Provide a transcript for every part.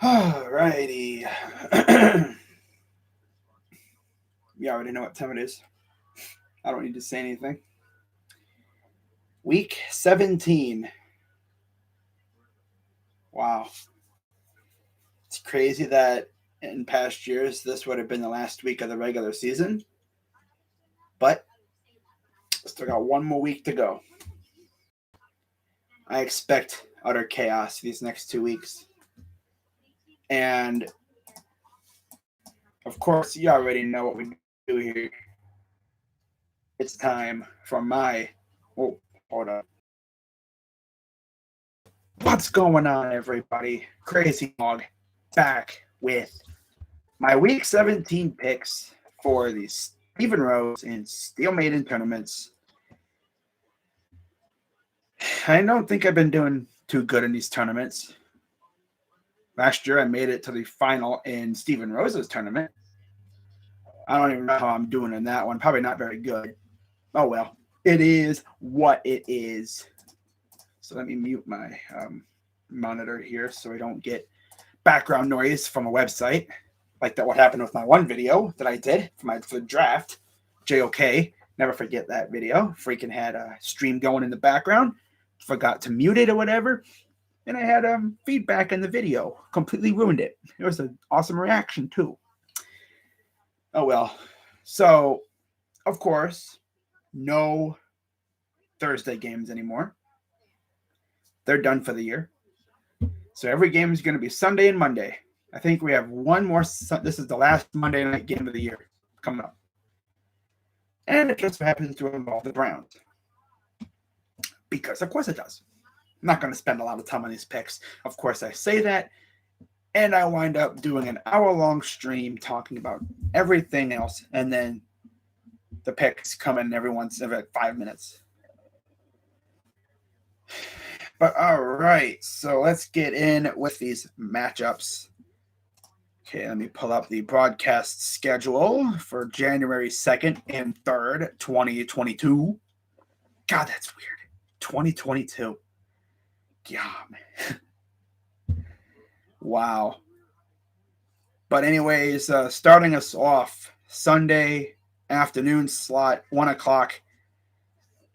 Alrighty. You already know what time it is. I don't need to say anything. Week 17. Wow. It's crazy that in past years this would have been the last week of the regular season. But still got one more week to go. I expect utter chaos these next 2 weeks. And of course, you already know what we do here. It's time for my. Oh, hold on. What's going on, everybody? Crazy Dog back with my Week 17 picks for the Stephen Rose and Steel Maiden tournaments. I don't think I've been doing too good in these tournaments. Last year, I made it to the final in Stephen Rose's tournament. I don't even know how I'm doing in that one. Probably not very good. Oh, well. It is what it is. So let me mute my monitor here so I don't get background noise from a website. Like that what happened with my one video that I did for the draft. JOK. Never forget that video. Freaking had a stream going in the background. Forgot to mute it or whatever. And I had feedback in the video. Completely ruined it. It was an awesome reaction too. Oh well. So, of course, no Thursday games anymore. They're done for the year. So every game is going to be Sunday and Monday. I think we have one more. This is the last Monday night game of the year coming up. And it just happens to involve the Browns. Because of course it does. I'm not going to spend a lot of time on these picks. Of course I say that. And I wind up doing an hour-long stream talking about everything else. And then the picks come in every 5 minutes. But all right, so let's get in with these matchups. Okay, let me pull up the broadcast schedule for January 2nd and 3rd, 2022. God, that's weird. 2022. God, man. Wow. But anyways, starting us off, Sunday afternoon slot, 1 o'clock,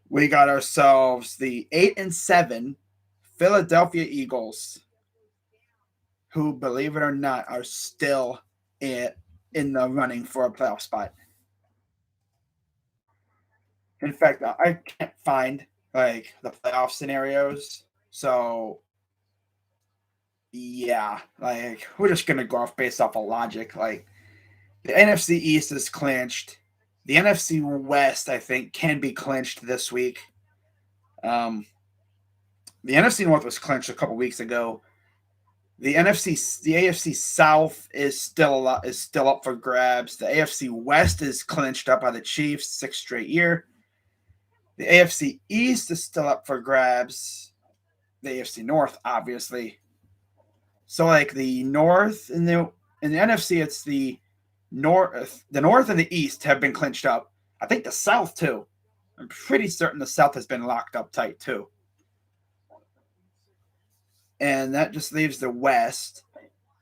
we got ourselves the 8-7 Philadelphia Eagles, who, believe it or not, are still in the running for a playoff spot. In fact, I can't find the playoff scenarios, so yeah, we're just gonna go based off of logic. The NFC East is clinched. The NFC West, I think, can be clinched this week. The NFC North was clinched a couple weeks ago. The AFC South is still up for grabs. The AFC West is clinched up by the Chiefs, 6th straight year. The AFC East is still up for grabs. The AFC North, obviously. So, the North and the NFC, it's the North and the East have been clinched up. I think the South too. I'm pretty certain the South has been locked up tight too. And that just leaves the West,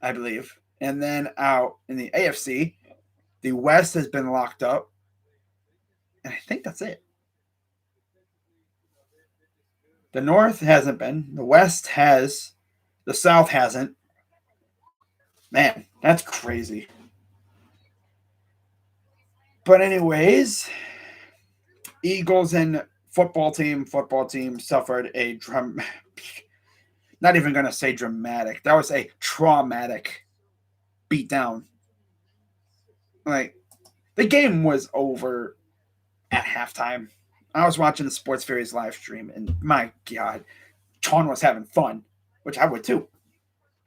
I believe. And then out in the AFC, the West has been locked up. And I think that's it. The North hasn't been. The West has. The South hasn't. Man, that's crazy. But anyways, Eagles and football team suffered a not even going to say dramatic. That was a traumatic beatdown. The game was over at halftime. I was watching the Sports Fairies live stream, and my God, Sean was having fun, which I would too.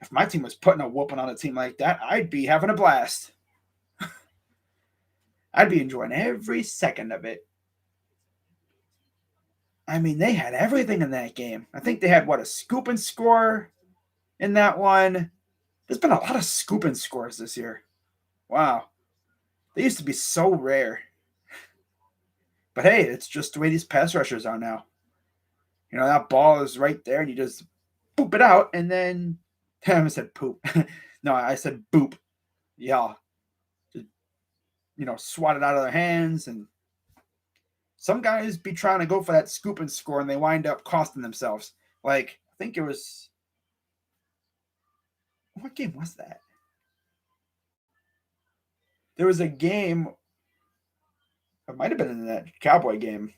If my team was putting a whooping on a team like that, I'd be having a blast. I'd be enjoying every second of it. I mean, they had everything in that game. I think they had, a scoop and score in that one. There's been a lot of scoop and scores this year. Wow. They used to be so rare. But hey, it's just the way these pass rushers are now. That ball is right there, and you just poop it out, and then I said poop. No, I said boop. Yeah. Just, swat it out of their hands. And some guys be trying to go for that scoop and score, and they wind up costing themselves. Like, I think it was... What game was that? There was a game... It might have been in that Cowboy game.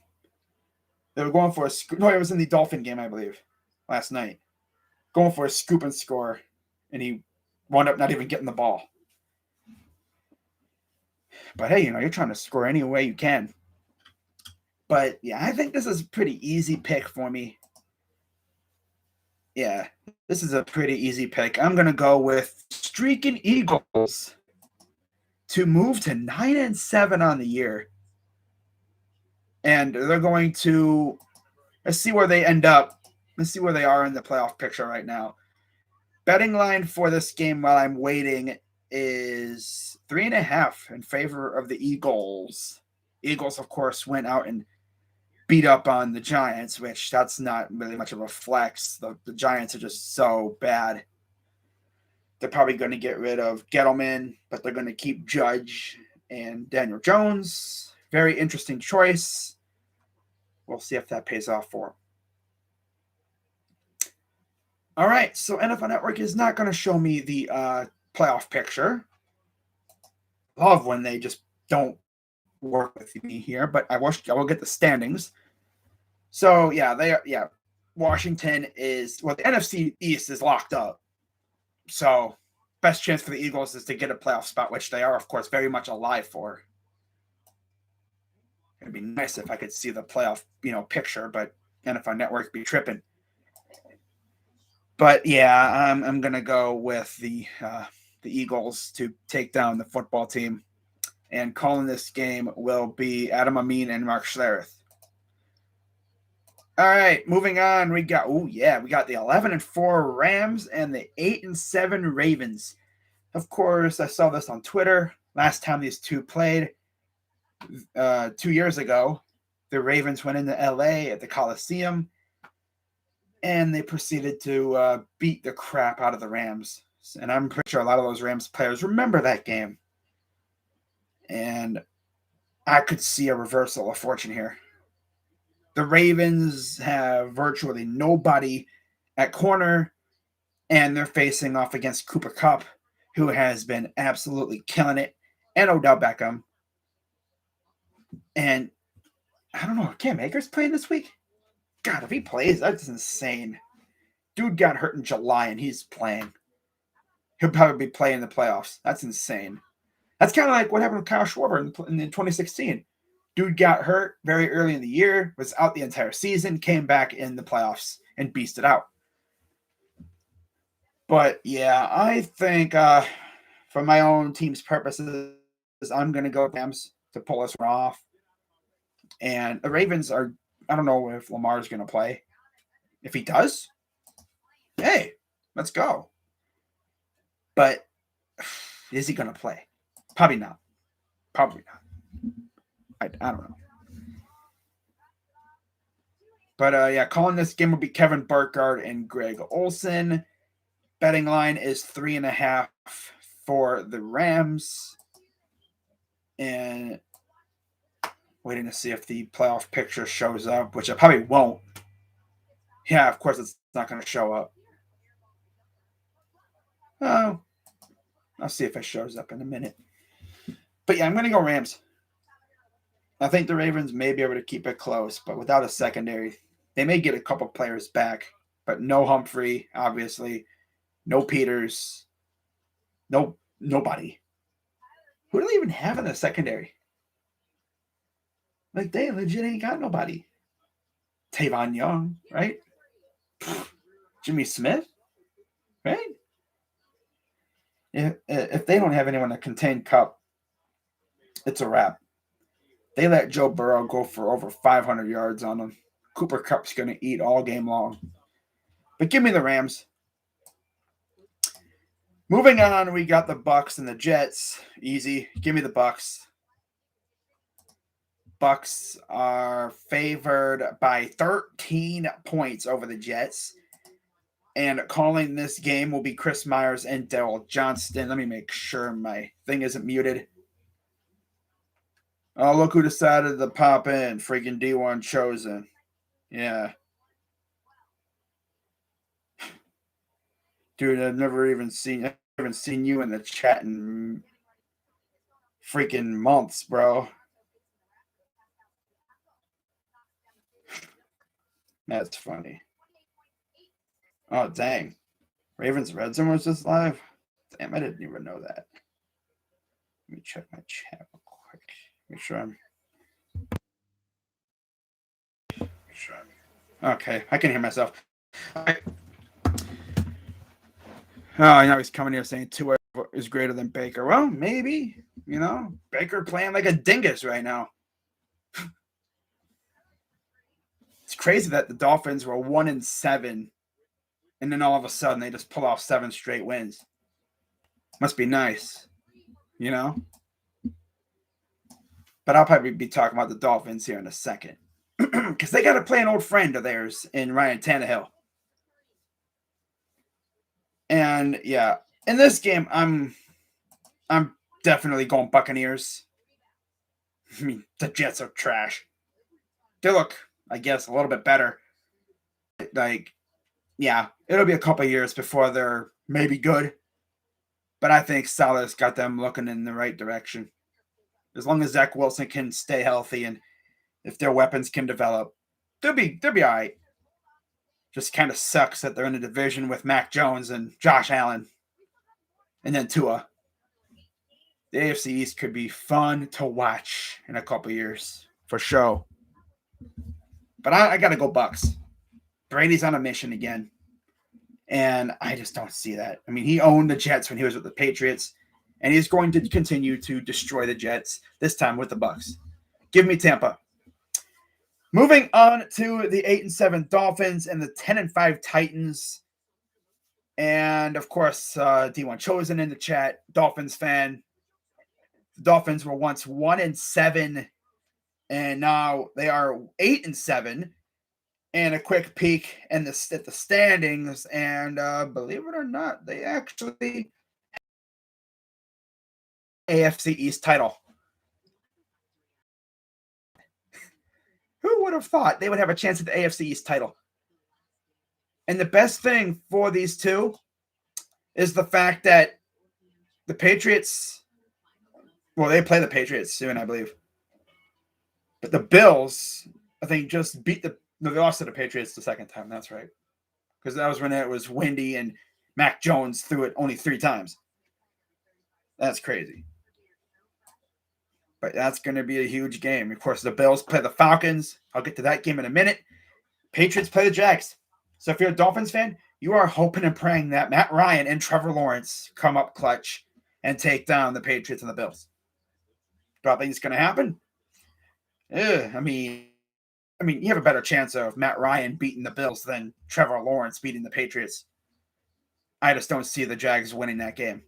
They were going for a scoop. No, it was in the Dolphin game, I believe, last night. Going for a scoop and score, and he wound up not even getting the ball. But hey, you're trying to score any way you can. But yeah, I think this is a pretty easy pick for me. Yeah, this is a pretty easy pick. I'm going to go with streaking Eagles to move to 9-7 on the year. And they're going to, let's see where they end up. Let's see where they are in the playoff picture right now. Betting line for this game while I'm waiting is 3.5 in favor of the Eagles. Eagles, of course, went out and beat up on the Giants, which that's not really much of a flex. The Giants are just so bad. They're probably going to get rid of Gettleman, but they're going to keep Judge and Daniel Jones. Very interesting choice. We'll see if that pays off for them. All right, so NFL Network is not going to show me the playoff picture. Love when they just don't work with me here, but I will get the standings. So Washington is, the NFC East is locked up. So best chance for the Eagles is to get a playoff spot, which they are, of course, very much alive for. It'd be nice if I could see the playoff, picture, but NFL Network be tripping. But yeah, I'm gonna go with the Eagles to take down the football team, and calling this game will be Adam Amin and Mark Schlereth. All right, moving on. We got the 11-4 Rams and the 8-7 Ravens. Of course, I saw this on Twitter last time these two played 2 years ago. The Ravens went into LA at the Coliseum, and they proceeded to beat the crap out of the Rams. And I'm pretty sure a lot of those Rams players remember that game. And I could see a reversal of fortune here. The Ravens have virtually nobody at corner, and they're facing off against Cooper Kupp, who has been absolutely killing it, and Odell Beckham. And I don't know, Cam Akers playing this week? God, if he plays, that's insane. Dude got hurt in July, and he's playing. He'll probably be playing the playoffs. That's insane. That's kind of like what happened with Kyle Schwarber in 2016. Dude got hurt very early in the year, was out the entire season, came back in the playoffs and beasted out. But yeah, I think for my own team's purposes, I'm going to go Rams to pull us off. And the Ravens are, I don't know if Lamar's going to play. If he does, hey, let's go. But is he going to play? Probably not. I don't know. But calling this game will be Kevin Burkhardt and Greg Olson. Betting line is 3.5 for the Rams. And waiting to see if the playoff picture shows up, which I probably won't. Yeah, of course it's not going to show up. Oh, I'll see if it shows up in a minute. But yeah, I'm going to go Rams. I think the Ravens may be able to keep it close, but without a secondary, they may get a couple players back, but no Humphrey, obviously, no Peters, nobody. Who do they even have in the secondary? Like, they legit ain't got nobody. Tavon Young, right? Jimmy Smith, right? If they don't have anyone to contain Kupp, it's a wrap. They let Joe Burrow go for over 500 yards on them. Cooper Kupp's going to eat all game long. But give me the Rams. Moving on, we got the Bucs and the Jets. Easy. Give me the Bucs. Bucs are favored by 13 points over the Jets. And calling this game will be Chris Myers and Daryl Johnston. Let me make sure my thing isn't muted. Oh, look who decided to pop in. Freaking D1 Chosen. Yeah. Dude, I've never seen you in the chat in freaking months, bro. That's funny. Oh, dang. Ravens Red Zone was just live? Damn, I didn't even know that. Let me check my chat real quick. Make sure I'm okay. I can hear myself. Right. Oh, now he's coming here saying Tua is greater than Baker. Well, maybe. Baker playing like a dingus right now. It's crazy that the Dolphins were 1-7, and then all of a sudden they just pull off 7 straight wins. Must be nice, But I'll probably be talking about the Dolphins here in a second, because they got to play an old friend of theirs in Ryan Tannehill. And yeah, in this game, I'm definitely going Buccaneers. I mean, the Jets are trash. They look, I guess, a little bit better. Like, yeah, it'll be a couple of years before they're maybe good. But I think Salah's got them looking in the right direction. As long as Zach Wilson can stay healthy and if their weapons can develop, they'll be all right. Just kind of sucks that they're in a division with Mac Jones and Josh Allen. And then Tua. The AFC East could be fun to watch in a couple of years, for sure. But I got to go Bucs. Brady's on a mission again. And I just don't see that. I mean, he owned the Jets when he was with the Patriots, and he's going to continue to destroy the Jets, this time with the Bucs. Give me Tampa. Moving on to the 8-7 Dolphins and the 10-5 Titans. And, of course, D1 Chosen in the chat, Dolphins fan. The Dolphins were once 1-7, and now they are 8-7. And a quick peek at the standings, and believe it or not, they actually AFC East title. Who would have thought they would have a chance at the AFC East title? And the best thing for these two is the fact that the Patriots, well, they play the Patriots soon, I believe. But the Bills, I think, just beat they lost to the Patriots the second time. That's right. Because that was when it was windy and Mac Jones threw it only 3 times. That's crazy. But that's going to be a huge game. Of course, the Bills play the Falcons. I'll get to that game in a minute. Patriots play the Jags. So if you're a Dolphins fan, you are hoping and praying that Matt Ryan and Trevor Lawrence come up clutch and take down the Patriots and the Bills. Do I think it's going to happen? I mean, you have a better chance of Matt Ryan beating the Bills than Trevor Lawrence beating the Patriots. I just don't see the Jags winning that game.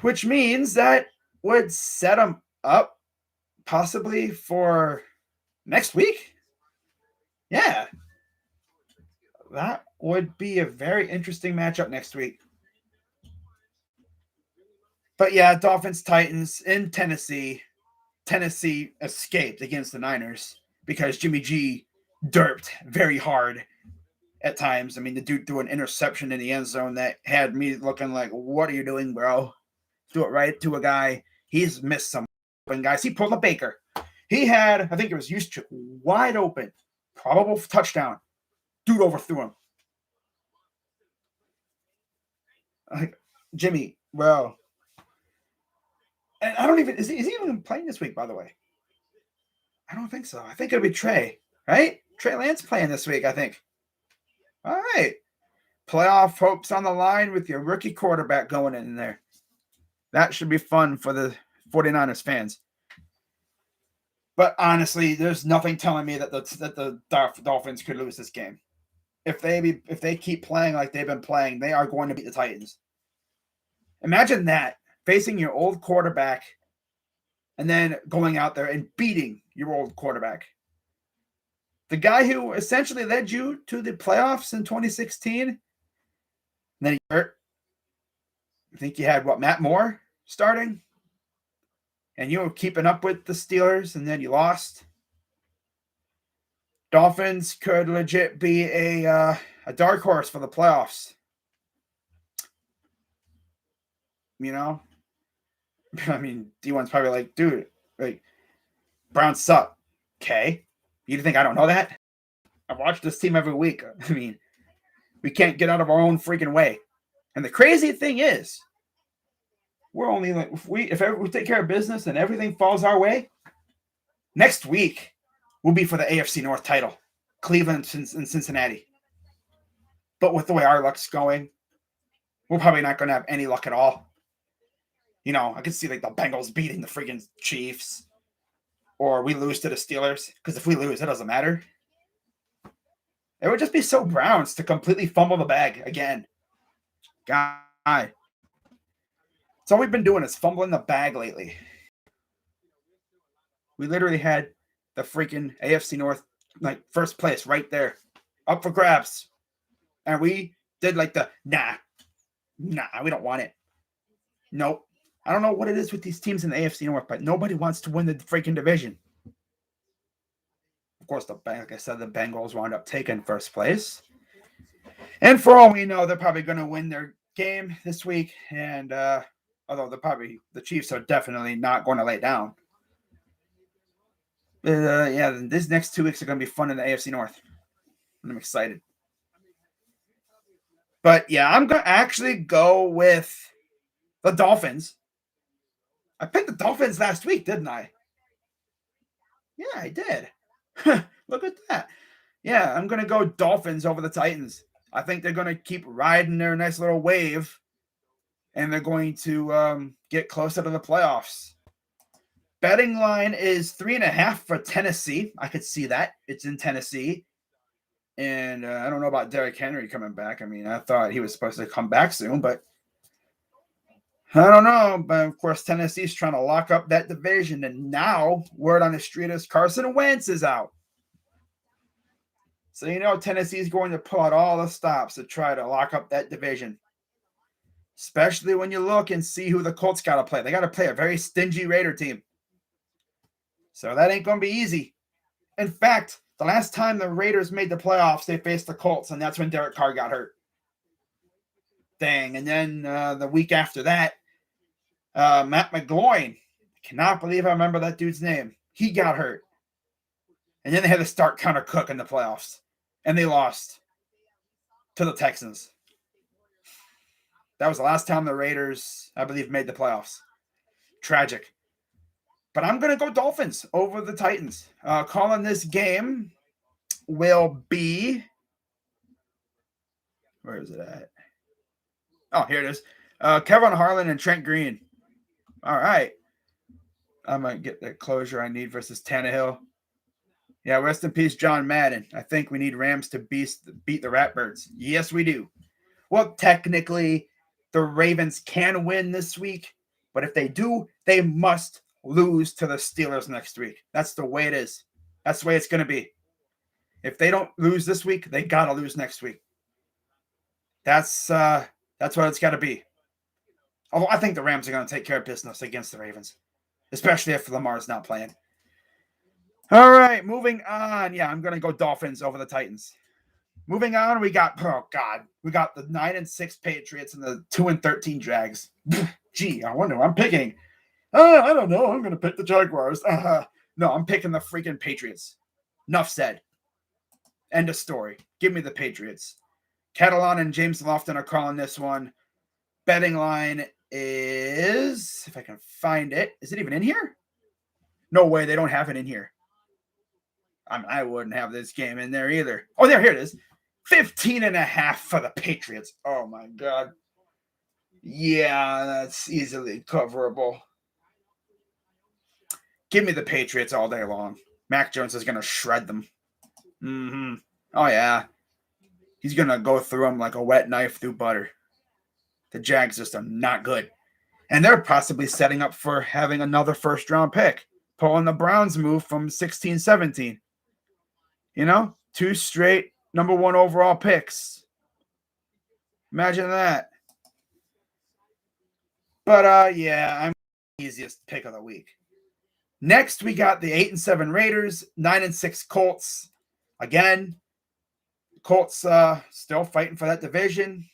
Which means that would set them up possibly for next week. Yeah. That would be a very interesting matchup next week. But yeah, Dolphins, Titans in Tennessee. Tennessee escaped against the Niners because Jimmy G derped very hard at times. I mean, the dude threw an interception in the end zone that had me looking like, what are you doing, bro? Do it right to a guy. He's missed some open guys. He pulled a Baker. He had, I think it was Juszczyk, wide open. Probable touchdown. Dude overthrew him. Like, Jimmy, bro. And I don't even, is he even playing this week, by the way? I don't think so. I think it'll be Trey, right? Trey Lance playing this week, I think. All right. Playoff hopes on the line with your rookie quarterback going in there. That should be fun for the 49ers fans. But honestly, there's nothing telling me that the Dolphins could lose this game. If they keep playing like they've been playing, they are going to beat the Titans. Imagine that, facing your old quarterback and then going out there and beating your old quarterback. The guy who essentially led you to the playoffs in 2016, and then he hurt. I think you had, Matt Moore starting? And you were keeping up with the Steelers, and then you lost. Dolphins could legit be a dark horse for the playoffs. You know? I mean, D1's probably like, dude, like, Browns suck. Okay. You think I don't know that? I watch this team every week. I mean, we can't get out of our own freaking way. And the crazy thing is, we're only like, if we take care of business and everything falls our way, next week we'll be for the AFC North title, Cleveland and Cincinnati. But with the way our luck's going, we're probably not going to have any luck at all. You know, I could see like the Bengals beating the freaking Chiefs, or we lose to the Steelers. Because if we lose, it doesn't matter. It would just be so Browns to completely fumble the bag again. God. That's all we've been doing is fumbling the bag lately. We literally had the freaking AFC North, like, first place right there, up for grabs. And we did like the, nah, we don't want it. Nope. I don't know what it is with these teams in the AFC North, but nobody wants to win the freaking division. Of course, like I said, the Bengals wound up taking first place. And for all we know, they're probably going to win their game this week. And although the Chiefs are definitely not going to lay down. Yeah, these next 2 weeks are going to be fun in the AFC North. I'm excited. But yeah, I'm going to actually go with the Dolphins. I picked the Dolphins last week, didn't I? Yeah, I did. Look at that. Yeah, I'm going to go Dolphins over the Titans. I think they're going to keep riding their nice little wave, and they're going to get closer to the playoffs. Betting line is 3.5 for Tennessee. I could see that. It's in Tennessee. And I don't know about Derrick Henry coming back. I mean, I thought he was supposed to come back soon, but I don't know. But, of course, Tennessee's trying to lock up that division. And now, word on the street is Carson Wentz is out. So, you know, Tennessee's going to pull out all the stops to try to lock up that division. Especially when you look and see who the Colts got to play. They got to play a very stingy Raider team. So that ain't going to be easy. In fact, the last time the Raiders made the playoffs, they faced the Colts, and that's when Derek Carr got hurt. Dang. And then the week after that, Matt McGloin, I cannot believe I remember that dude's name. He got hurt. And then they had to start Connor Cook in the playoffs. And they lost to the Texans. That was the last time the Raiders, I believe, made the playoffs. Tragic. But I'm going to go Dolphins over the Titans. Calling this game will be... Where is it at? Oh, here it is. Kevin Harlan and Trent Green. All right. I might get the closure I need versus Tannehill. Yeah, rest in peace, John Madden. I think we need Rams to beat the Ratbirds. Yes, we do. Well, technically, the Ravens can win this week. But if they do, they must lose to the Steelers next week. That's the way it is. That's the way it's going to be. If they don't lose this week, they got to lose next week. That's what it's got to be. Although I think the Rams are going to take care of business against the Ravens, especially if Lamar's not playing. All right, moving on. Yeah, I'm going to go Dolphins over the Titans. Moving on, we got the 9-6 Patriots and the 2-13 Jags. Gee, I wonder who I'm picking. I don't know. I'm going to pick the Jaguars. No, I'm picking the freaking Patriots. Enough said. End of story. Give me the Patriots. Catalan and James Lofton are calling this one. Betting line is, if I can find it, is it even in here? No way, they don't have it in here. I wouldn't have this game in there either. Oh, here it is. 15.5 for the Patriots. Oh, my God. Yeah, that's easily coverable. Give me the Patriots all day long. Mac Jones is going to shred them. Mm-hmm. Oh, yeah. He's going to go through them like a wet knife through butter. The Jags just are not good. And they're possibly setting up for having another first-round pick, pulling the Browns move from 16-17. You know, 2 straight number 1 overall picks. Imagine that. But yeah, I'm the easiest pick of the week. Next, we got the 8-7 Raiders, 9-6 Colts. Again, Colts still fighting for that division.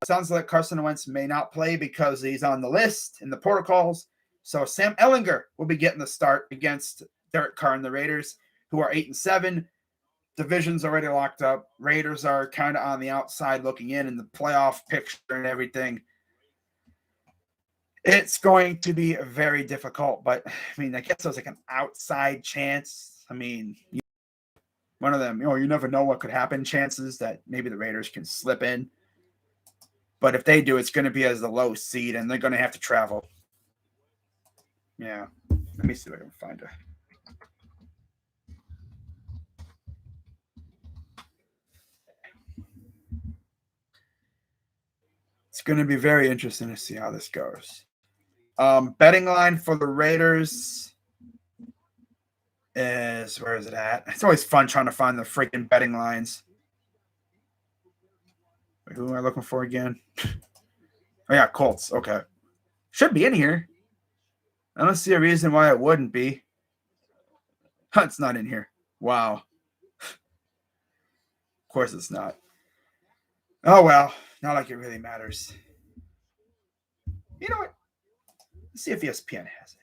Sounds like Carson Wentz may not play because he's on the list in the protocols. So Sam Ehlinger will be getting the start against Derek Carr and the Raiders, who are 8-7. Division's already locked up. Raiders are kind of on the outside looking in the playoff picture and everything. It's going to be very difficult, but I mean, I guess there's like an outside chance. I mean, one of them, you never know what could happen. Chances that maybe the Raiders can slip in. But if they do, it's going to be as the low seed, and they're going to have to travel. Yeah. Let me see if I can find it. It's going to be very interesting to see how this goes. Betting line for the Raiders is, where is it at? It's always fun trying to find the freaking betting lines. Wait, who am I looking for again? Oh, yeah, Colts. Okay. Should be in here. I don't see a reason why it wouldn't be. It's not in here. Wow. Of course it's not. Oh, well. Not like it really matters. You know what? Let's see if ESPN has it.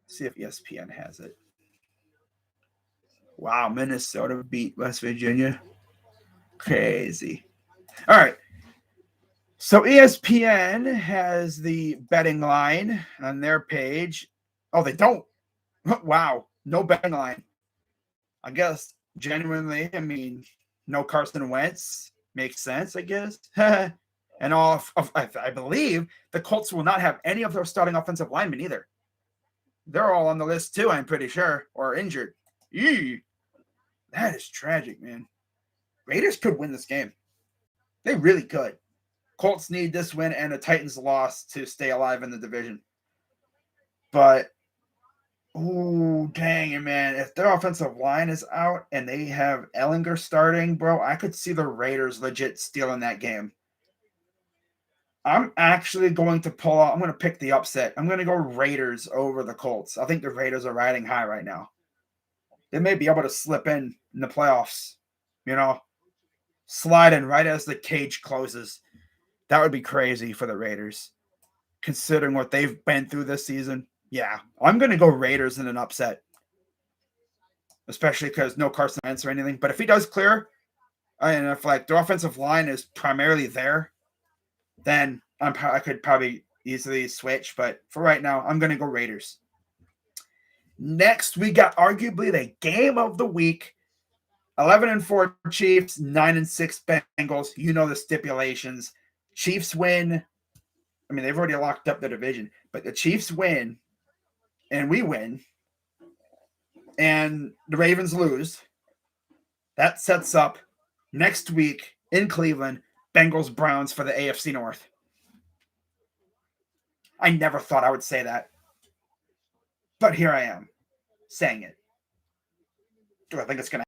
See if ESPN has it. Wow, Minnesota beat West Virginia. Crazy. All right. So ESPN has the betting line on their page. Oh, they don't. Wow. No betting line. I guess genuinely, I mean, no Carson Wentz. Makes sense, I guess. And I believe the Colts will not have any of their starting offensive linemen either. They're all on the list too, I'm pretty sure, or injured. Eee. That is tragic, man. Raiders could win this game. They really could. Colts need this win and a Titans loss to stay alive in the division. But, oh, dang it, man. If their offensive line is out and they have Ehlinger starting, bro, I could see the Raiders legit stealing that game. I'm actually going to pull out. I'm going to pick the upset. I'm going to go Raiders over the Colts. I think the Raiders are riding high right now. They may be able to slip in the playoffs, slide in right as the cage closes. That would be crazy for the Raiders, considering what they've been through this season. Yeah, I'm going to go Raiders in an upset, especially because no Carson Wentz or anything. But if he does clear, and if like the offensive line is primarily there, then I could probably easily switch. But for right now, I'm going to go Raiders. Next, we got arguably the game of the week. 11-4 Chiefs, 9-6 Bengals. You know the stipulations. Chiefs win. I mean, they've already locked up the division, but the Chiefs win, and we win, and the Ravens lose. That sets up next week in Cleveland, Bengals-Browns for the AFC North. I never thought I would say that, but here I am saying it. Do I think it's going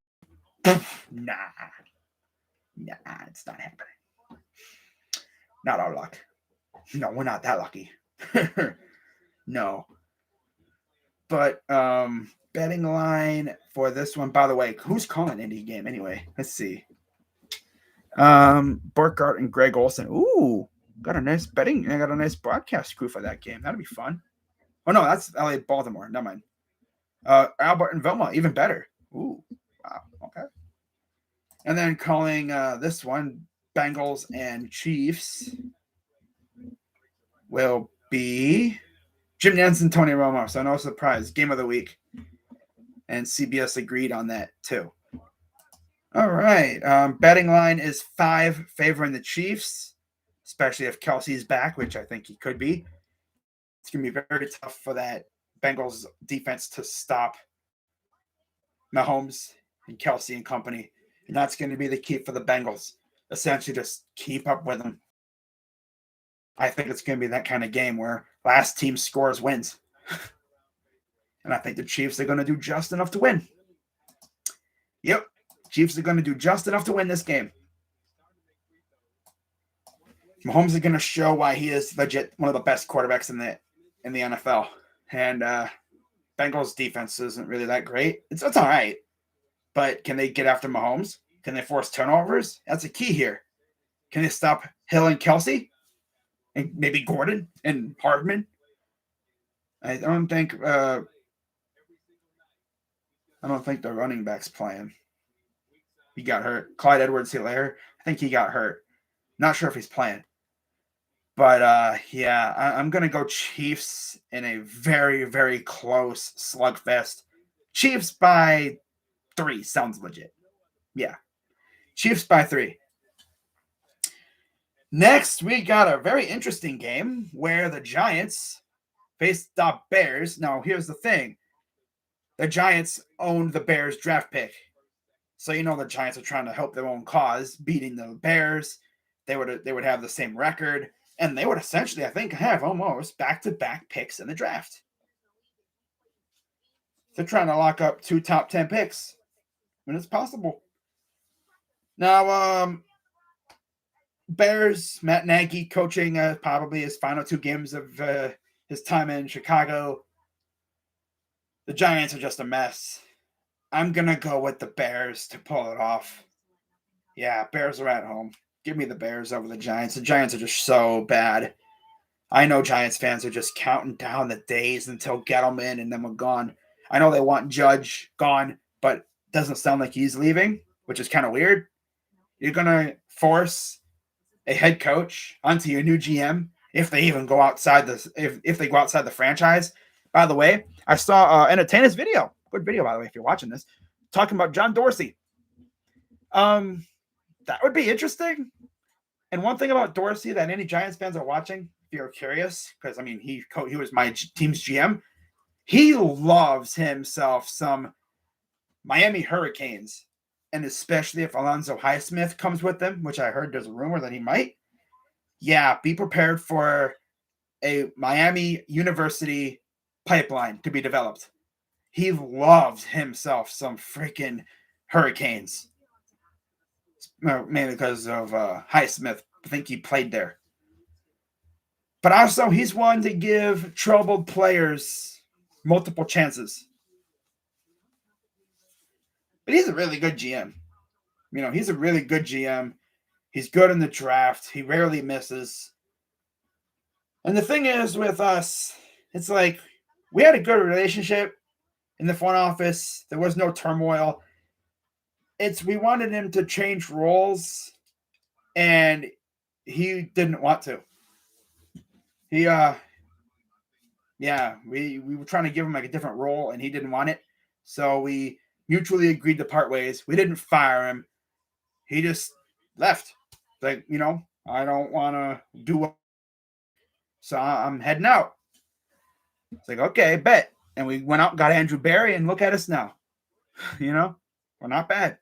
to happen? Nah, it's not happening. Not our luck. No, we're not that lucky. No. But betting line for this one, by the way, who's calling Indy game anyway? Let's see. Burkhardt and Greg Olson. Ooh, got a nice betting. I got a nice broadcast crew for that game. That'll be fun. Oh no, that's LA Baltimore. Never mind. Albert and Velma, even better. Ooh, wow. Okay. And then calling this one, Bengals and Chiefs, will be Jim Nantz and Tony Romo. So no surprise. Game of the week. And CBS agreed on that too. All right. Betting line is 5 favoring the Chiefs, especially if Kelsey's back, which I think he could be. It's going to be very tough for that Bengals defense to stop Mahomes and Kelsey and company. And that's going to be the key for the Bengals. Essentially just keep up with them. I think it's going to be that kind of game where last team scores wins. And I think the Chiefs are going to do just enough to win. Yep. Chiefs are going to do just enough to win this game. Mahomes is going to show why he is legit one of the best quarterbacks in the NFL. And Bengals defense isn't really that great. It's all right. But can they get after Mahomes? Can they force turnovers? That's a key here. Can they stop Hill and Kelsey? And maybe Gordon and Hardman? I don't think the running back's playing. He got hurt. Clyde Edwards-Helaire, I think he got hurt. Not sure if he's playing. But, I'm going to go Chiefs in a very, very close slugfest. Chiefs by 3 sounds legit. Yeah. Chiefs by 3. Next, we got a very interesting game where the Giants faced the Bears. Now, here's the thing. The Giants owned the Bears draft pick. So, the Giants are trying to help their own cause, beating the Bears. They would have the same record. And they would essentially, I think, have almost back-to-back picks in the draft. They're trying to lock up 2 top 10 picks when it's possible. Now, Bears, Matt Nagy coaching probably his final 2 games of his time in Chicago. The Giants are just a mess. I'm going to go with the Bears to pull it off. Yeah, Bears are at home. Give me the Bears over the Giants. The Giants are just so bad. I know Giants fans are just counting down the days until Gettleman and them are gone. I know they want Judge gone, but it doesn't sound like he's leaving, which is kind of weird. You're going to force a head coach onto your new GM if they even go outside if they go outside the franchise. By the way, I saw Entertainer's video. Good video, by the way, if you're watching this, talking about John Dorsey. That would be interesting. And one thing about Dorsey that any Giants fans are watching, if you're curious, because, he was my team's GM. He loves himself some Miami Hurricanes, and especially if Alonzo Highsmith comes with them, which I heard there's a rumor that he might. Yeah, be prepared for a Miami University pipeline to be developed. He loves himself some freaking Hurricanes. Mainly because of Highsmith. I think he played there. But also, he's one to give troubled players multiple chances. But he's a really good GM. He's a really good GM. He's good in the draft. He rarely misses. And the thing is with us, it's like we had a good relationship in the front office. There was no turmoil. We wanted him to change roles, and he didn't want to. We were trying to give him like a different role, and he didn't want it. So we mutually agreed to part ways. We didn't fire him. He just left. Like, I don't want to do it. So I'm heading out. It's like, okay, bet. And we went out and got Andrew Berry, and look at us now. We're not bad.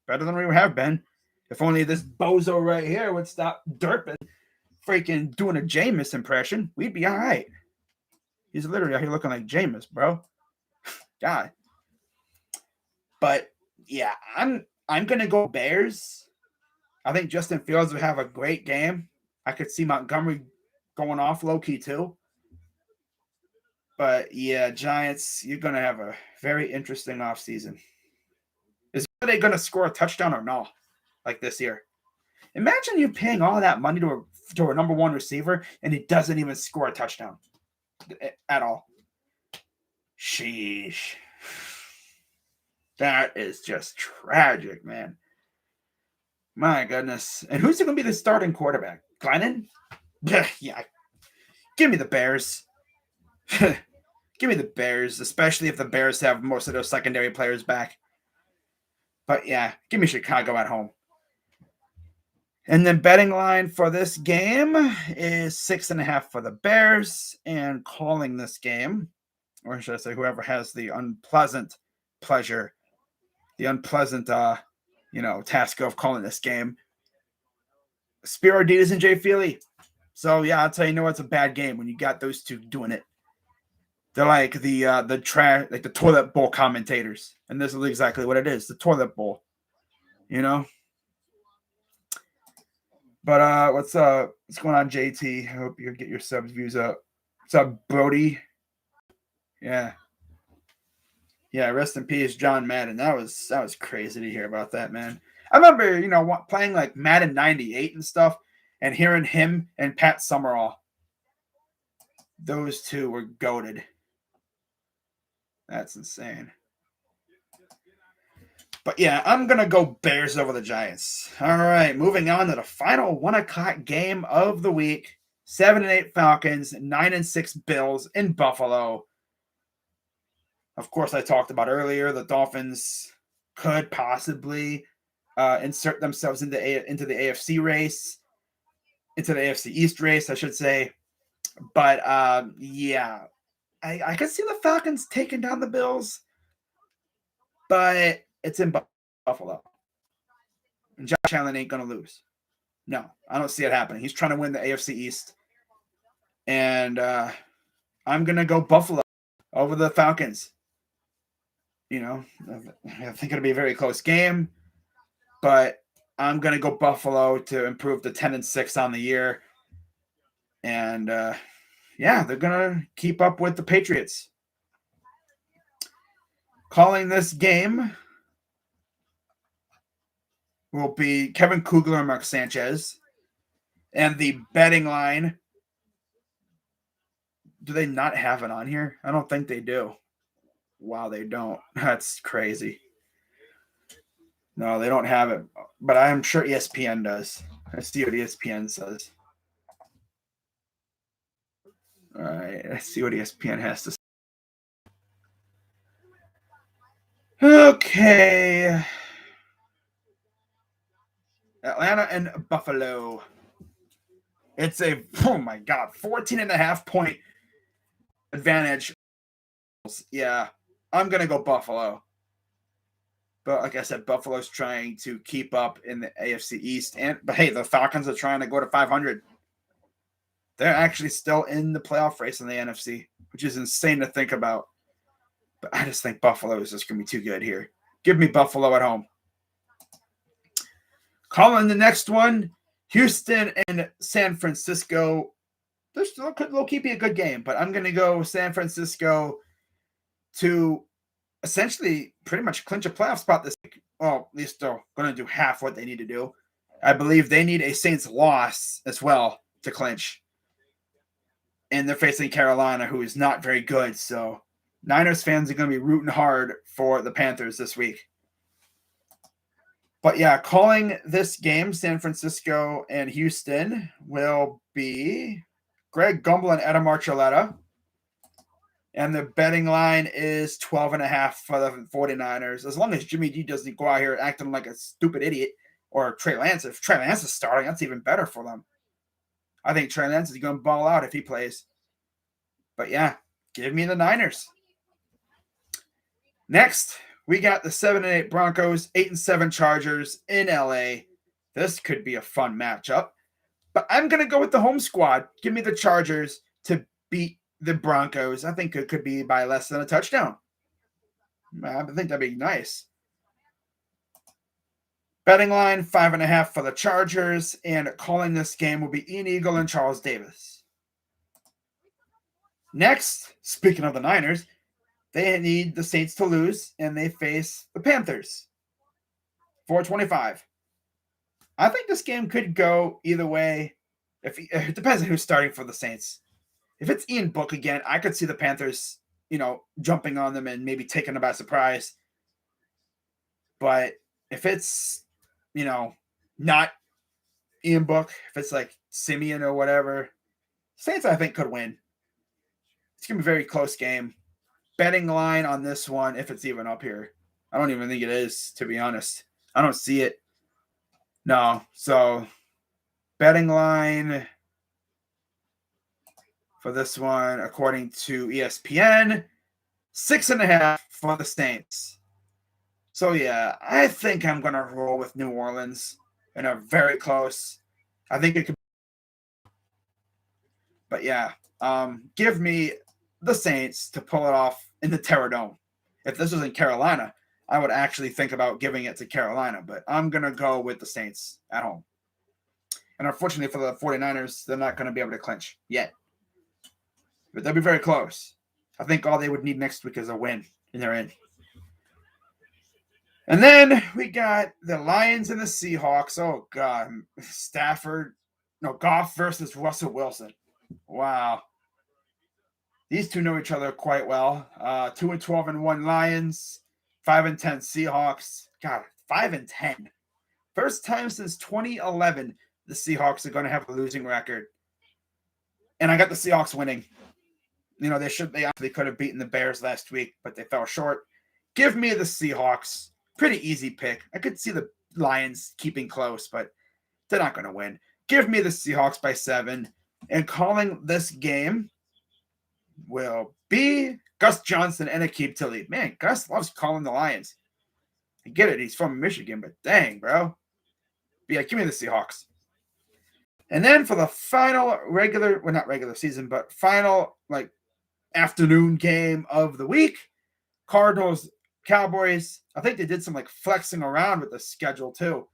Better than we have been. If only this bozo right here would stop derping, freaking doing a Jameis impression, we'd be all right. He's literally out here looking like Jameis, bro. God. But, yeah, I'm going to go Bears. I think Justin Fields would have a great game. I could see Montgomery going off low-key, too. But, yeah, Giants, you're going to have a very interesting offseason. Are they going to score a touchdown or no? Like this year. Imagine you paying all that money to a number 1 receiver and he doesn't even score a touchdown at all. Sheesh. That is just tragic, man. My goodness. And who's going to be the starting quarterback? Glennon? Yeah. Give me the Bears. Give me the Bears, especially if the Bears have most of those secondary players back. But, yeah, give me Chicago at home. And then betting line for this game is 6.5 for the Bears. And calling this game, or should I say whoever has the unpleasant task of calling this game, Spiro Adidas and Jay Feely. So, yeah, I'll tell you, it's a bad game when you got those two doing it. They're like the trash, like the toilet bowl commentators, and this is exactly what it is, the toilet bowl, you know. But what's going on, JT? I hope you get your subs views up. What's up, Brody? Yeah. Rest in peace, John Madden. That was crazy to hear about that, man. I remember, playing like Madden 98 and stuff, and hearing him and Pat Summerall. Those two were goated. That's insane. But yeah, I'm going to go Bears over the Giants. All right, moving on to the final 1 o'clock game of the week. 7-8 Falcons, 9-6 Bills in Buffalo. Of course, I talked about earlier, the Dolphins could possibly insert themselves into the AFC race, into the AFC East race, I should say. But yeah, I could see the Falcons taking down the Bills, but it's in Buffalo. And Josh Allen ain't going to lose. No, I don't see it happening. He's trying to win the AFC East. And I'm going to go Buffalo over the Falcons. I think it'll be a very close game, but I'm going to go Buffalo to improve to 10-6 on the year. And yeah, they're going to keep up with the Patriots. Calling this game will be Kevin Kugler and Mark Sanchez. And the betting line, do they not have it on here? I don't think they do. Wow, they don't. That's crazy. No, they don't have it. But I'm sure ESPN does. Let's see what ESPN says. All right, let's see what ESPN has to say. Okay. Atlanta and Buffalo. It's a, 14.5 point advantage. Yeah, I'm going to go Buffalo. But like I said, Buffalo's trying to keep up in the AFC East. But hey, the Falcons are trying to go to 500. They're actually still in the playoff race in the NFC, which is insane to think about. But I just think Buffalo is just going to be too good here. Give me Buffalo at home. Calling the next one, Houston and San Francisco. This could low-key be a good game, but I'm going to go San Francisco to essentially pretty much clinch a playoff spot this week. Well, at least they're going to do half what they need to do. I believe they need a Saints loss as well to clinch. And they're facing Carolina, who is not very good. So Niners fans are going to be rooting hard for the Panthers this week. But yeah, calling this game, San Francisco and Houston, will be Greg Gumbel and Adam Archuleta. And the betting line is 12.5 for the 49ers. As long as Jimmy G doesn't go out here acting like a stupid idiot, or Trey Lance. If Trey Lance is starting, that's even better for them. I think Trey Lance is going to ball out if he plays. But yeah, give me the Niners. Next, we got the 7-8 Broncos, 8-7 Chargers in LA. This could be a fun matchup. But I'm going to go with the home squad. Give me the Chargers to beat the Broncos. I think it could be by less than a touchdown. I think that'd be nice. Betting line, 5.5 for the Chargers. And calling this game will be Ian Eagle and Charles Davis. Next, speaking of the Niners, they need the Saints to lose, and they face the Panthers. 425. I think this game could go either way. It depends on who's starting for the Saints. If it's Ian Book again, I could see the Panthers, jumping on them and maybe taking them by surprise. But if it's, not Ian Book, if it's like Simeon or whatever, Saints, I think, could win. It's going to be a very close game. Betting line on this one, if it's even up here. I don't even think it is, to be honest. I don't see it. No. So, betting line for this one, according to ESPN, 6.5 for the Saints. So, yeah, I think I'm going to roll with New Orleans in a very close. I think it could. But, yeah, give me the Saints to pull it off in the Terror Dome. If this was in Carolina, I would actually think about giving it to Carolina, but I'm going to go with the Saints at home. And unfortunately for the 49ers, they're not going to be able to clinch yet. But they'll be very close. I think all they would need next week is a win, and they're in. And then we got the Lions and the Seahawks. Oh, God. Goff versus Russell Wilson. Wow. These two know each other quite well. 2-12-1 Lions, 5-10 Seahawks. God, 5-10. First time since 2011 the Seahawks are going to have a losing record. And I got the Seahawks winning. They actually could have beaten the Bears last week, but they fell short. Give me the Seahawks. Pretty easy pick. I could see the Lions keeping close, but they're not going to win. Give me the Seahawks by 7. And calling this game will be Gus Johnson and Aqib Talib. Man, Gus loves calling the Lions. I get it. He's from Michigan, but dang, bro. But yeah, give me the Seahawks. And then for the final not regular season, but final afternoon game of the week, Cardinals, Cowboys. I think they did some flexing around with the schedule too,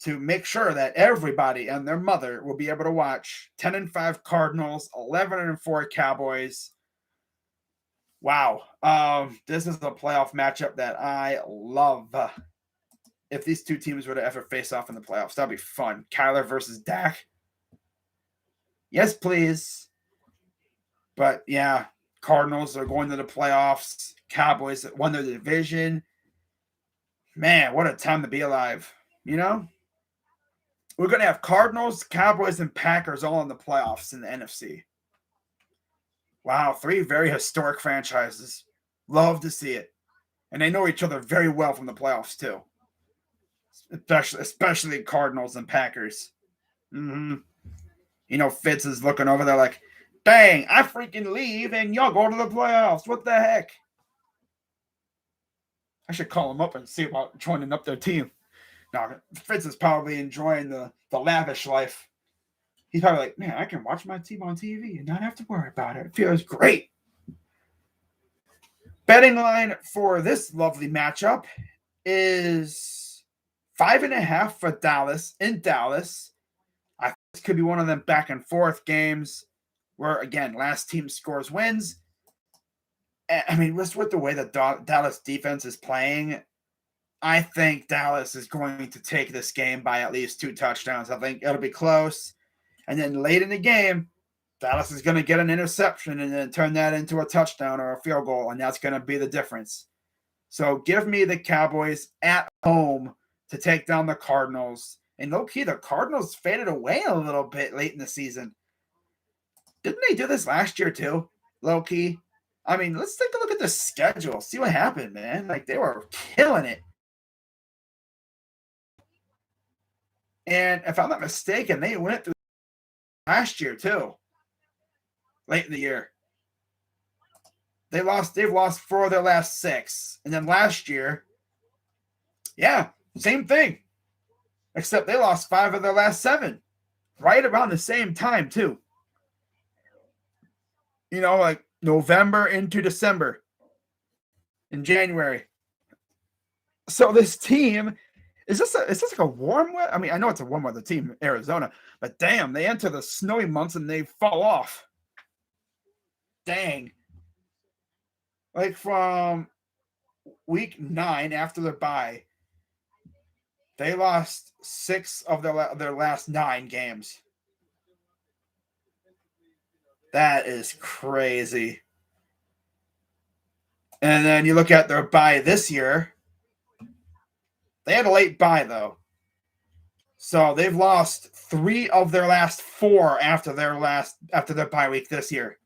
to make sure that everybody and their mother will be able to watch 10-5 Cardinals, 11-4 Cowboys. Wow. This is a playoff matchup that I love. If these two teams were to ever face off in the playoffs, that'd be fun. Kyler versus Dak. Yes, please. But yeah, Cardinals are going to the playoffs. Cowboys won their division. Man, what a time to be alive. We're going to have Cardinals, Cowboys, and Packers all in the playoffs in the NFC. Wow, 3 very historic franchises. Love to see it. And they know each other very well from the playoffs, too. Especially Cardinals and Packers. Fitz is looking over there like, dang, I freaking leave and y'all go to the playoffs. What the heck? I should call him up and see about joining up their team. No, Fitz is probably enjoying the lavish life. He's probably like, man, I can watch my team on TV and not have to worry about it. It feels great. Betting line for this lovely matchup is 5.5 for Dallas in Dallas. I think this could be one of them back and forth games where, again, last team scores wins. I mean, just with the way the Dallas defense is playing, I think Dallas is going to take this game by at least 2 touchdowns. I think it'll be close. And then late in the game, Dallas is going to get an interception and then turn that into a touchdown or a field goal, and that's going to be the difference. So give me the Cowboys at home to take down the Cardinals. And low-key, the Cardinals faded away a little bit late in the season. Didn't they do this last year too, low-key? I mean, let's take a look at the schedule. See what happened, man. They were killing it. And if I'm not mistaken, they went through last year too. Late in the year. They've lost 4 of their last 6. And then last year, yeah, same thing. Except they lost 5 of their last 7. Right around the same time, too. November into December. In January. So this team, is this like a warm weather? I mean, I know it's a warm weather team, Arizona, but damn, they enter the snowy months and they fall off. Dang. From week 9 after their bye, they lost 6 of their last 9 games. That is crazy. And then you look at their bye this year. They had a late bye, though. So they've lost 3 of their last 4 after their bye week this year.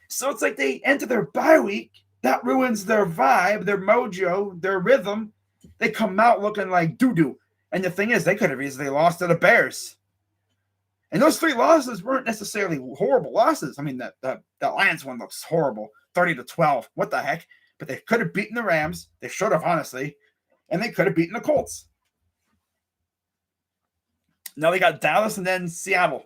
So it's like they enter their bye week. That ruins their vibe, their mojo, their rhythm. They come out looking like doo-doo. And the thing is, they could have easily lost to the Bears. And those 3 losses weren't necessarily horrible losses. I mean, the Lions one looks horrible. 30-12. What the heck? But they could have beaten the Rams. They should have, honestly. And they could have beaten the Colts. Now they got Dallas and then Seattle.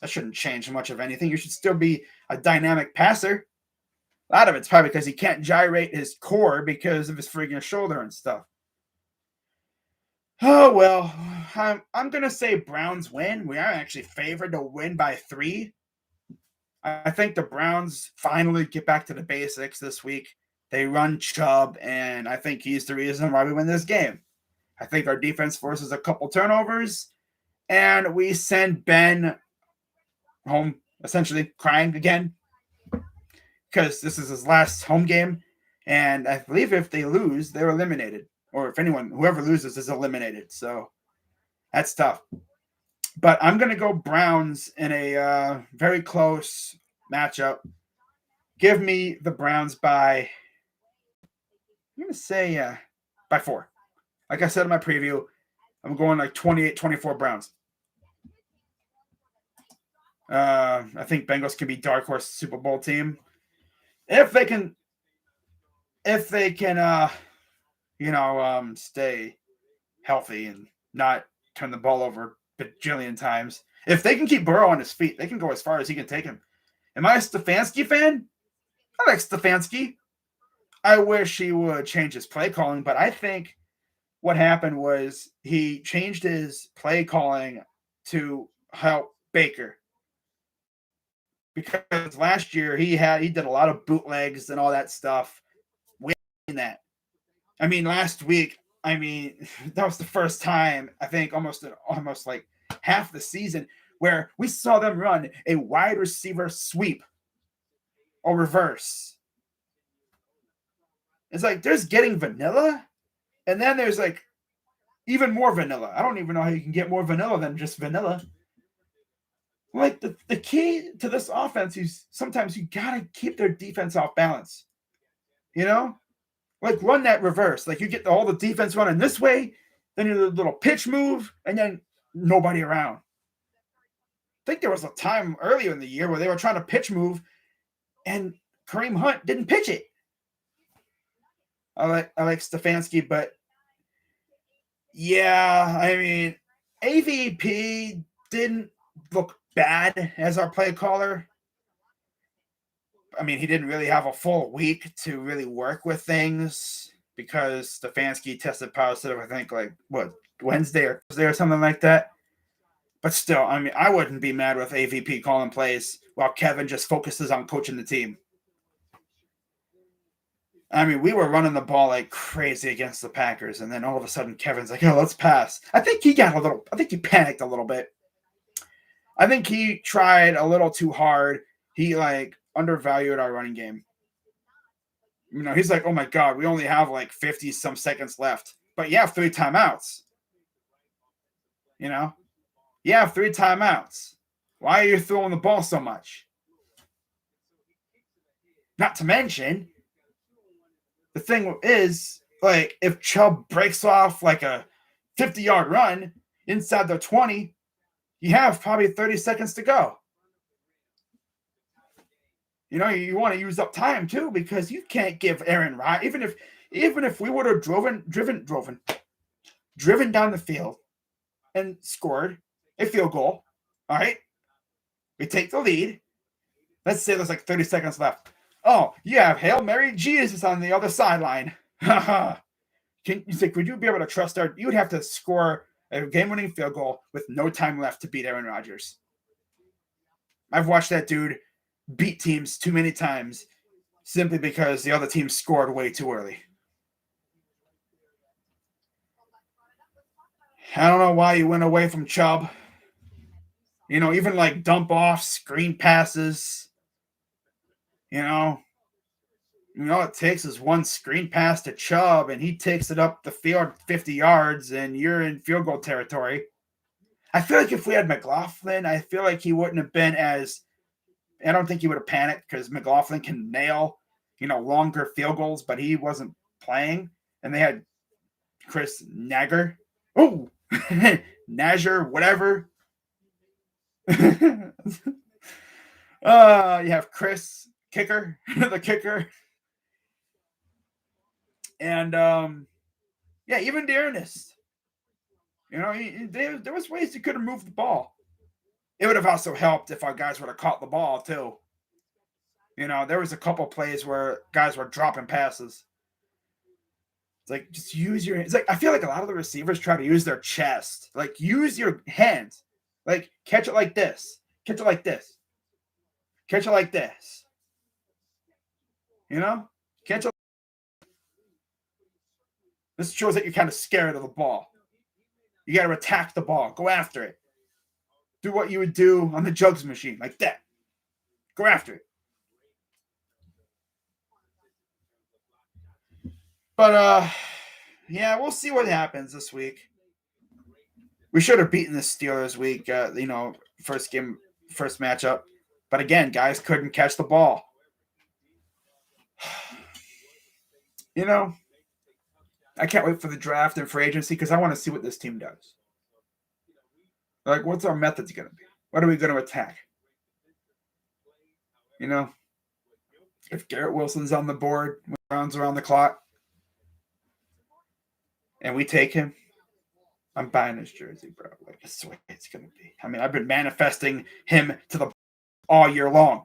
That shouldn't change much of anything. You should still be a dynamic passer. A lot of it's probably because he can't gyrate his core because of his freaking shoulder and stuff. Oh, well, I'm going to say Browns win. We are actually favored to win by 3. I think the Browns finally get back to the basics this week. They run Chubb, and I think he's the reason why we win this game. I think our defense forces a couple turnovers, and we send Ben home, essentially crying again, because this is his last home game. And I believe if they lose, they're eliminated. Or if whoever loses is eliminated. So that's tough. But I'm going to go Browns in a very close matchup. Give me the Browns by, I'm going to say by 4. Like I said in my preview, I'm going like 28-24 Browns. I think Bengals can be dark horse Super Bowl team. If they can stay healthy and not turn the ball over a bajillion times. If they can keep Burrow on his feet, they can go as far as he can take him. Am I a Stefanski fan? I like Stefanski. I wish he would change his play calling, but I think what happened was he changed his play calling to help Baker. Because last year he did a lot of bootlegs and all that stuff. We ain't that. I mean, last week, that was the first time, I think, almost like half the season where we saw them run a wide receiver sweep or reverse. It's like there's getting vanilla, and then there's like even more vanilla. I don't even know how you can get more vanilla than just vanilla. Like the key to this offense is sometimes you got to keep their defense off balance. You know? Like run that reverse. Like you get all the defense running this way, then you do a little pitch move, and then nobody around. I think there was a time earlier in the year where they were trying to pitch move, and Kareem Hunt didn't pitch it. I like Stefanski, but yeah, AVP didn't look bad as our play caller. He didn't really have a full week to really work with things because Stefanski tested positive, I think, Wednesday or Thursday or something like that. But still, I wouldn't be mad with AVP calling plays while Kevin just focuses on coaching the team. We were running the ball like crazy against the Packers, and then all of a sudden Kevin's like, let's pass. I think he panicked a little bit. I think he tried a little too hard. He undervalued our running game. He's like, oh my God, we only have 50 some seconds left, but you have 3 timeouts. You have 3 timeouts. Why are you throwing the ball so much? Not to mention, the thing is, if Chubb breaks off a 50-yard run inside the 20, you have probably 30 seconds to go. You want to use up time too, because you can't give Aaron Rodgers, even if we would have driven down the field and scored a field goal. All right, we take the lead. Let's say there's 30 seconds left. Oh, you have Hail Mary Jesus on the other sideline. Would you be able to trust you would have to score a game-winning field goal with no time left to beat Aaron Rodgers. I've watched that dude beat teams too many times simply because the other team scored way too early. I don't know why you went away from Chubb. Even dump off, screen passes. It takes is one screen pass to Chubb, and he takes it up the field 50 yards, and you're in field goal territory. I feel like if we had McLaughlin, I feel like he wouldn't have been as – I don't think he would have panicked because McLaughlin can nail, longer field goals, but he wasn't playing. And they had Chris Nager. Oh, Nager, whatever. You have Chris Kicker, the kicker. And, even Dearness. There was ways he could have moved the ball. It would have also helped if our guys would have caught the ball too. There was a couple plays where guys were dropping passes. It's like, just use your. It's like I feel like a lot of the receivers try to use their chest. Like, use your hands. Like, catch it like this. Catch it like this. Catch it like this. Catch it. This shows that you're kind of scared of the ball. You got to attack the ball. Go after it. Do what you would do on the jugs machine, like that. Go after it. But, yeah, we'll see what happens this week. We should have beaten the Steelers week, first matchup. But again, guys couldn't catch the ball. I can't wait for the draft and free agency because I want to see what this team does. Like, what's our methods going to be? What are we going to attack? If Garrett Wilson's on the board with rounds around the clock and we take him, I'm buying his jersey, bro. Like, that's the way it's going to be. I mean, I've been manifesting him to the all year long.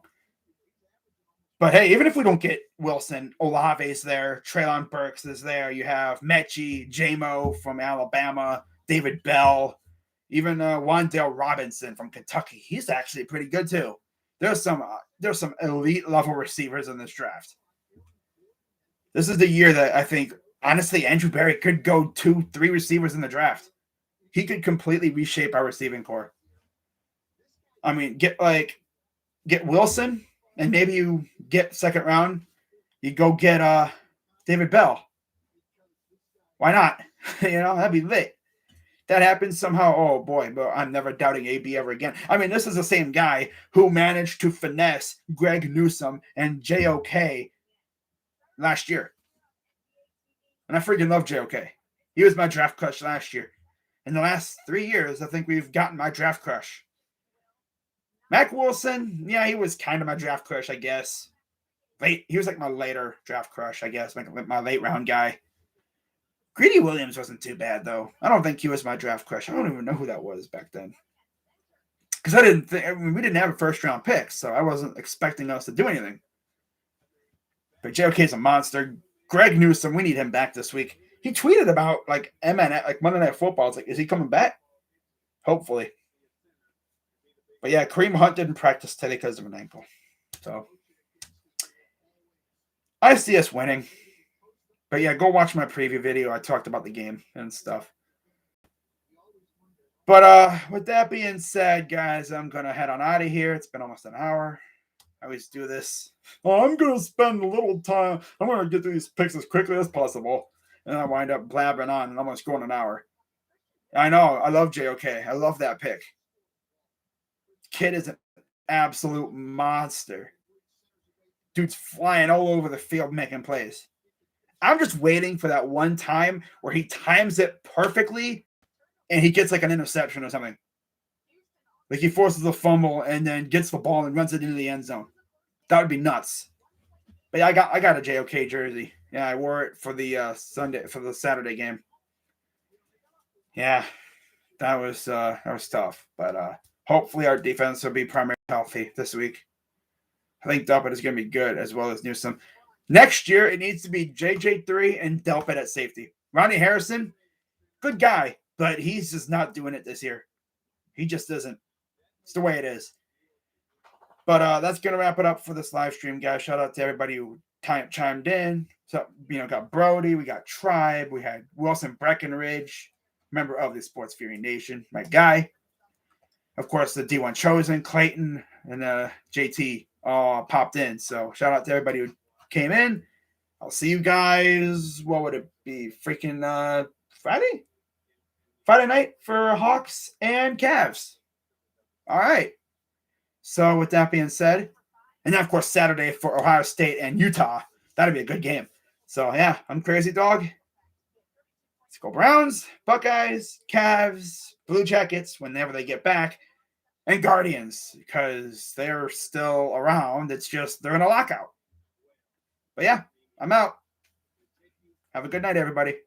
But hey, even if we don't get Wilson, Olave's there, Treylon Burks is there. You have Mechie, J-Mo from Alabama, David Bell, even Wan'Dale Robinson from Kentucky. He's actually pretty good too. There's some elite level receivers in this draft. This is the year that I think, honestly, Andrew Berry could go 2-3 receivers in the draft. He could completely reshape our receiving core. I mean, get Wilson, and maybe you get second round. You go get David Bell. Why not? That'd be lit. That happens somehow. Oh boy, but I'm never doubting AB ever again. I mean, this is the same guy who managed to finesse Greg Newsome and JOK last year. And I freaking love JOK. He was my draft crush last year. In the last 3 years, I think we've gotten my draft crush. Mac Wilson, yeah, he was kind of my draft crush, I guess. He was like my later draft crush, I guess, my late round guy. Greedy Williams wasn't too bad, though. I don't think he was my draft crush. I don't even know who that was back then. Because we didn't have a first round pick, so I wasn't expecting us to do anything. But JOK's a monster. Greg Newsome, we need him back this week. He tweeted about MNF, like Monday Night Football. It's like, is he coming back? Hopefully. But yeah, Kareem Hunt didn't practice today because of an ankle. So I see us winning. But yeah, go watch my preview video. I talked about the game and stuff. But with that being said, guys, I'm going to head on out of here. It's been almost an hour. I always do this. Oh, I'm going to spend a little time. I'm going to get through these picks as quickly as possible. And I wind up blabbering on and almost going an hour. I know. I love JOK. I love that pick. Kid is an absolute monster. Dude's flying all over the field making plays. I'm just waiting for that one time where he times it perfectly and he gets like an interception or something. Like he forces a fumble and then gets the ball and runs it into the end zone. That would be nuts. But yeah, I got a JOK jersey. Yeah, I wore it for the Saturday game. Yeah, that was tough. But hopefully our defense will be primarily healthy this week. I think Delpit is going to be good as well as Newsome. Next year, it needs to be JJ3 and Delpit at safety. Ronnie Harrison, good guy, but he's just not doing it this year. He just isn't. It's the way it is. But that's going to wrap it up for this live stream, guys. Shout out to everybody who chimed in. So, got Brody, we got Tribe, we had Wilson Breckenridge, member of the Sports Fury Nation, my guy. Of course, the D1 Chosen, Clayton, and JT all popped in. So shout out to everybody who came in. I'll see you guys. What would it be? Freaking Friday? Friday night for Hawks and Cavs. All right. So with that being said, and then of course Saturday for Ohio State and Utah. That'll be a good game. So yeah, I'm Crazy Dog. Let's go Browns, Buckeyes, Cavs, Blue Jackets whenever they get back, and Guardians because they're still around. It's just they're in a lockout. But yeah, I'm out. Have a good night, everybody.